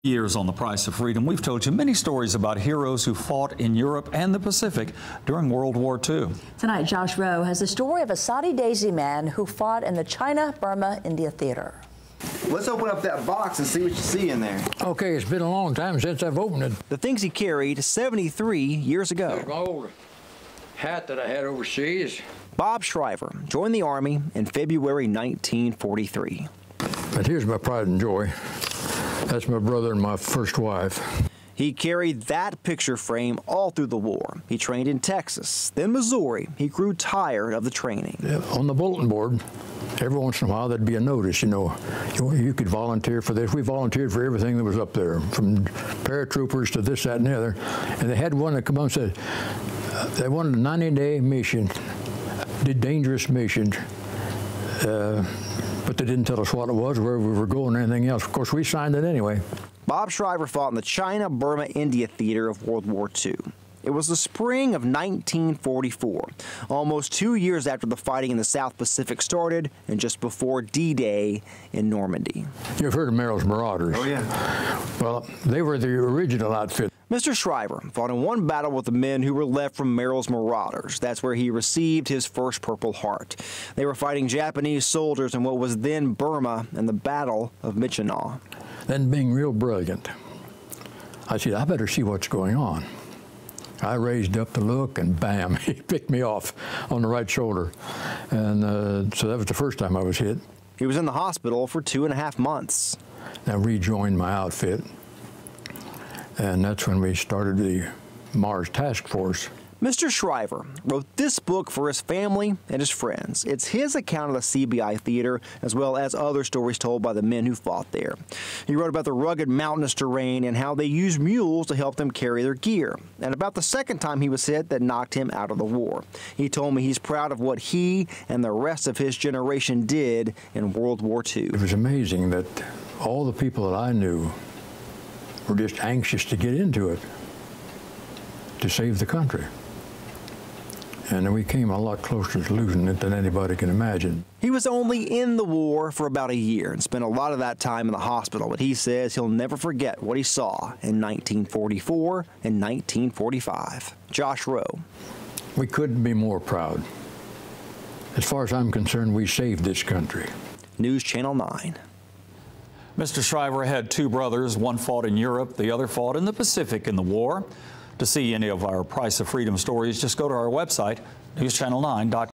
Years on The Price of Freedom, we've told you many stories about heroes who fought in Europe and the Pacific during World War II. Tonight, Josh Rowe has the story of a Saudi Daisy man who fought in the China-Burma India theater. Let's open up that box and see what you see in there. Okay, it's been a long time since I've opened it. The things he carried 73 years ago. There's my old hat that I had overseas. Bob Shriver joined the Army in February 1943. But here's my pride and joy. That's my brother and my first wife. He carried that picture frame all through the war. He trained in Texas, then Missouri. He grew tired of the training. Yeah, on the bulletin board, every once in a while there'd be a notice, you could volunteer for this. We volunteered for everything that was up there, from paratroopers to this, that, and the other. And they had one that come on and said, they wanted a 90-day mission, did dangerous missions. But they didn't tell us what it was, where we were going, or anything else. Of course, we signed it anyway. Bob Shriver fought in the China-Burma India theater of World War II. It was the spring of 1944, almost 2 years after the fighting in the South Pacific started and just before D-Day in Normandy. You've heard of Merrill's Marauders? Oh, yeah. Well, they were the original outfit. Mr. Shriver fought in one battle with the men who were left from Merrill's Marauders. That's where he received his first Purple Heart. They were fighting Japanese soldiers in what was then Burma in the Battle of Michinaw. Then, being real brilliant, I said, I better see what's going on. I raised up to look, and bam, he picked me off on the right shoulder. And so that was the first time I was hit. He was in the hospital for 2.5 months. I rejoined my outfit. And that's when we started the Mars Task Force. Mr. Shriver wrote this book for his family and his friends. It's his account of the CBI theater, as well as other stories told by the men who fought there. He wrote about the rugged mountainous terrain and how they used mules to help them carry their gear, and about the second time he was hit that knocked him out of the war. He told me he's proud of what he and the rest of his generation did in World War II. It was amazing that all the people that I knew were just anxious to get into it, to save the country. And we came a lot closer to losing it than anybody can imagine. He was only in the war for about a year and spent a lot of that time in the hospital, but he says he'll never forget what he saw in 1944 and 1945. Josh Rowe. We couldn't be more proud. As far as I'm concerned, we saved this country. News Channel 9. Mr. Shriver had two brothers. One fought in Europe, the other fought in the Pacific in the war. To see any of our Price of Freedom stories, just go to our website, newschannel9.com.